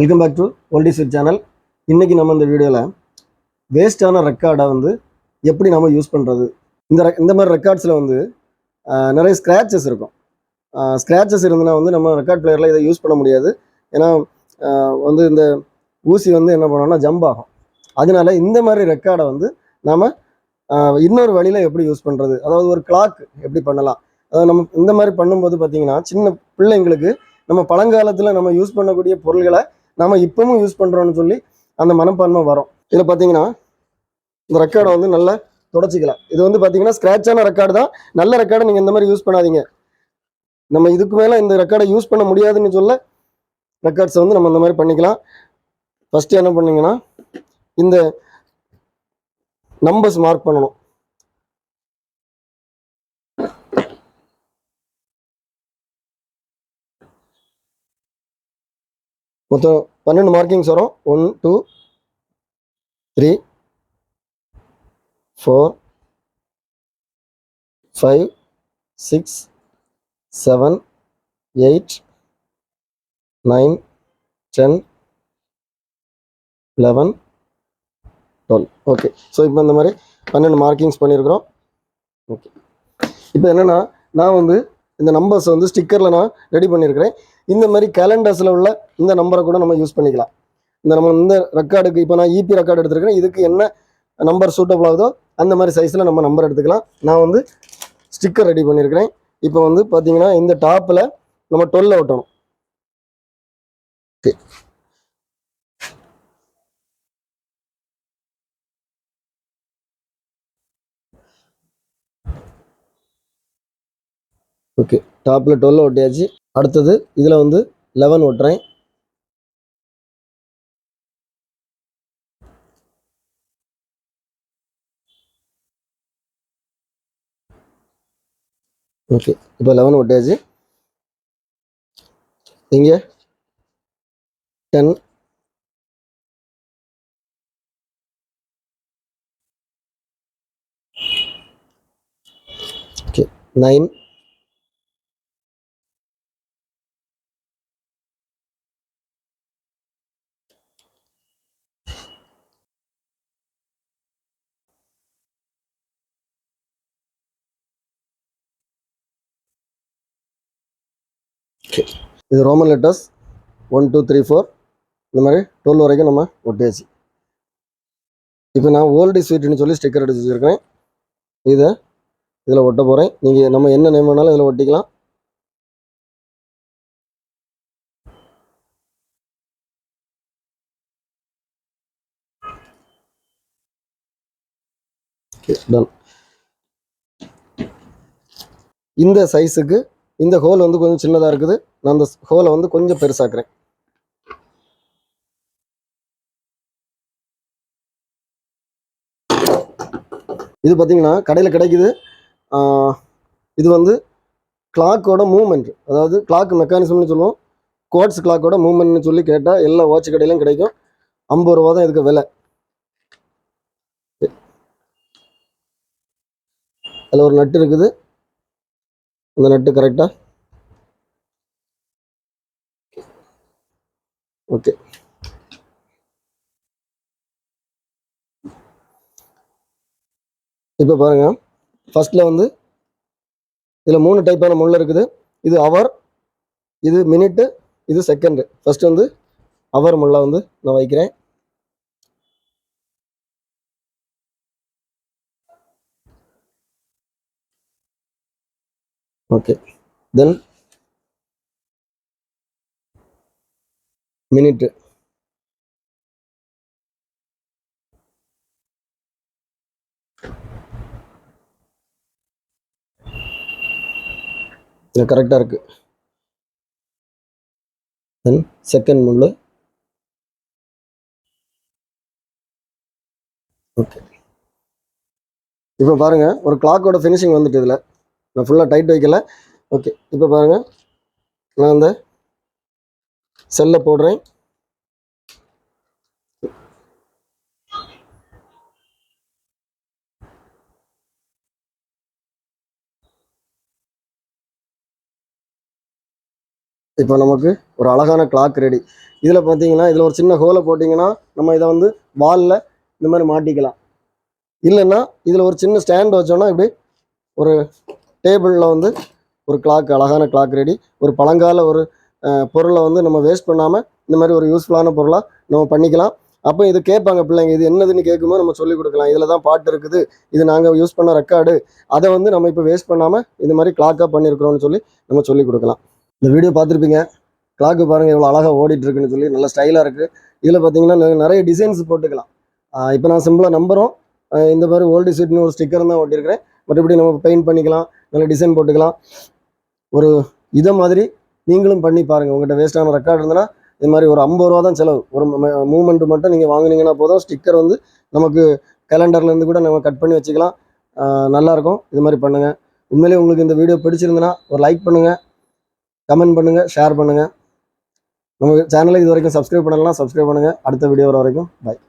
Welcome back to oldie sweet channel. இன்றைக்கி நம்ம இந்த வீடியோவில் வேஸ்ட்டான ரெக்கார்டை எப்படி நம்ம யூஸ் பண்ணுறது. இந்த மாதிரி ரெக்கார்ட்ஸில் நிறைய ஸ்க்ராச்சஸ் இருக்கும். ஸ்க்ராச்சஸ் இருந்ததுன்னா நம்ம ரெக்கார்ட் பிளேயரில் இதை யூஸ் பண்ண முடியாது. ஏன்னா இந்த ஊசி என்ன பண்ணோம்னா ஜம்ப் ஆகும். அதனால இந்த மாதிரி ரெக்கார்டை நாம் இன்னொரு வழியில் எப்படி யூஸ் பண்ணுறது, அதாவது ஒரு கிளாக் எப்படி பண்ணலாம். அதாவது நம்ம இந்த மாதிரி பண்ணும்போது பார்த்திங்கன்னா சின்ன பிள்ளைங்களுக்கு நம்ம பழங்காலத்தில் நம்ம யூஸ் பண்ணக்கூடிய பொருள்களை நம்ம இப்பவும் யூஸ் பண்ணுறோன்னு சொல்லி அந்த மனப்பான்மை வரும். இதில் பார்த்தீங்கன்னா இந்த ரெக்கார்டை நல்லா தொடச்சிக்கலாம். இது பார்த்தீங்கன்னா ஸ்க்ராட்சான ரெக்கார்டு தான். நல்ல ரெக்கார்டை நீங்கள் இந்த மாதிரி யூஸ் பண்ணாதீங்க. நம்ம இதுக்கு மேலே இந்த ரெக்கார்டை யூஸ் பண்ண முடியாதுன்னு சொல்ல ரெக்கார்ட்ஸை நம்ம இந்த மாதிரி பண்ணிக்கலாம். ஃபஸ்ட்டு என்ன பண்ணீங்கன்னா இந்த நம்பர்ஸ் மார்க் பண்ணணும். மொத்தம் 12 மார்க்கிங்ஸ் வரும். 1 2 3 4 5 6 7 8 9 10 11 12. ஓகே, ஸோ இப்போ இந்த மாதிரி 12 மார்க்கிங்ஸ் பண்ணியிருக்கிறோம். ஓகே, இப்போ என்னென்னா நான் இந்த நம்பர்ஸ் ஸ்டிக்கரில் நான் ரெடி பண்ணியிருக்கிறேன். இந்த மாதிரி கேலண்டர்ஸில் உள்ள இந்த நம்பரை கூட நம்ம யூஸ் பண்ணிக்கலாம். இந்த ரெக்கார்டுக்கு இப்போ நான் இபி ரெக்கார்டு எடுத்துருக்கிறேன். இதுக்கு என்ன நம்பர் சூட்டபிள் ஆகுதோ அந்த மாதிரி சைஸில் நம்ம நம்பர் எடுத்துக்கலாம். நான் ஸ்டிக்கர் ரெடி பண்ணியிருக்கிறேன். இப்போ பார்த்தீங்கன்னா இந்த டாப்பில் நம்ம 12 ஒட்டணும். ஓகே, ஓகே, டாப்பில் 12 ஒட்டியாச்சு. அடுத்தது இதில் 11 ஒட்டுறேன். ஓகே, இப்போ 11 ஒட்டியாச்சு. இங்கே 10 ஓகே 9 ஓகே. இது ரோமன் லெட்டர்ஸ் 1 2 3 4 இந்த மாதிரி 12 வரைக்கும் நம்ம ஒட்டியாச்சு. இப்போ நான் ஓல்டி ஸ்வீட்னு சொல்லி ஸ்டிக்கர் எடுத்து வச்சுருக்கேன். இதில் ஒட்ட போகிறேன். நீங்கள் நம்ம என்ன நேம் வேணாலும் இதில் ஒட்டிக்கலாம். டன். இந்த சைஸுக்கு இந்த ஹோல் கொஞ்சம் சின்னதாக இருக்குது. நான் அந்த ஹோலை கொஞ்சம் பெருசாக்குறேன். இது பார்த்தீங்கன்னா கடையில் கிடைக்குது. இது கிளாக்கோட மூவ்மெண்ட், அதாவது கிளாக் மெக்கானிசம்னு சொல்லுவோம். குவார்ட்ஸ் கிளாக்கோட மூவ்மெண்ட்னு சொல்லி கேட்டால் எல்லா வாட்ச் கடையிலும் கிடைக்கும். 50 ரூபா தான் இதுக்கு விலை. அதில் ஒரு நட்டு இருக்குது. அந்த நட்டு கரெக்டாக ஓகே. இப்போ பாருங்கள், ஃபஸ்ட்டில் இதில் 3 டைப்பான முள் இருக்குது. இது அவர், இது மினிட்டு, இது செகண்டு. ஃபஸ்ட்டு அவர் முள்ளை நான் வைக்கிறேன். ஓகே, தென் மினிட்டு. இது கரெக்டாக இருக்குது. தென் செகண்ட் முள். ஓகே, இப்போ பாருங்கள் ஒரு கிளாக்கோட ஃபினிஷிங் இதில் நான் ஃபுல்லாக டைட் வைக்கல. ஓகே, இப்போ பாருங்கள் நான் அந்த செல்லை போடுறேன். இப்போ நமக்கு ஒரு அழகான கிளாக் ரெடி. இதில் பார்த்தீங்கன்னா இதில் ஒரு சின்ன ஹோலை போட்டிங்கன்னா நம்ம இதை வந்து வாலில் இந்த மாதிரி மாட்டிக்கலாம். இல்லைன்னா இதில் ஒரு சின்ன ஸ்டாண்ட் வச்சோன்னா இப்படி ஒரு டேபிளில் வந்து ஒரு கிளாக், அழகான கிளாக் ரெடி. ஒரு பழங்கால ஒரு பொருளை வந்து நம்ம வேஸ்ட் பண்ணாமல் இந்த மாதிரி ஒரு யூஸ்ஃபுல்லான பொருளாக நம்ம பண்ணிக்கலாம். அப்போ இது கேட்பாங்க பிள்ளைங்க, இது என்னதுன்னு கேட்கும்போது நம்ம சொல்லிக் கொடுக்கலாம். இதில் தான் பாட்டு இருக்குது, இது நாங்கள் யூஸ் பண்ண ரெக்கார்டு, அதை வந்து நம்ம இப்போ வேஸ்ட் பண்ணாமல் இந்த மாதிரி கிளாக்காக பண்ணியிருக்கிறோம்னு சொல்லி நம்ம சொல்லிக் கொடுக்கலாம். இந்த வீடியோ பார்த்துருப்பீங்க. கிளாக்கு பாருங்கள் எவ்வளோ அழகாக ஓடிட்டுருக்குன்னு சொல்லி, நல்ல ஸ்டைலாக இருக்குது. இதில் பார்த்தீங்கன்னா நிறைய டிசைன்ஸ் போட்டுக்கலாம். இப்போ நான் சிம்பிளாக நம்புகிறோம். இந்த மாதிரி ஓல்டு சீட்னு ஒரு ஸ்டிக்கர் தான் ஓட்டியிருக்கிறேன். மற்றபடி நம்ம பெயிண்ட் பண்ணிக்கலாம், நல்ல டிசைன் போட்டுக்கலாம். ஒரு இதை மாதிரி நீங்களும் பண்ணி பாருங்கள். உங்கள்கிட்ட வேஸ்ட்டான ரெக்கார்டு இருந்ததுன்னா இது மாதிரி ஒரு 50 ரூபா தான் செலவு. ஒரு மூமெண்ட் மட்டும் நீங்கள் வாங்கினீங்கன்னா போதும். ஸ்டிக்கர் வந்து நமக்கு கேலண்டர்லேருந்து கூட நம்ம கட் பண்ணி வச்சுக்கலாம். நல்லாயிருக்கும். இது மாதிரி பண்ணுங்கள். உண்மையிலேயே உங்களுக்கு இந்த வீடியோ பிடிச்சிருந்துன்னா ஒரு லைக் பண்ணுங்கள், கமெண்ட் பண்ணுங்கள், ஷேர் பண்ணுங்கள். நம்ம சேனலை இது வரைக்கும் சப்ஸ்கிரைப் பண்ணலாம், சப்ஸ்கிரைப் பண்ணுங்கள். அடுத்த வீடியோ வர வரைக்கும் பாய்.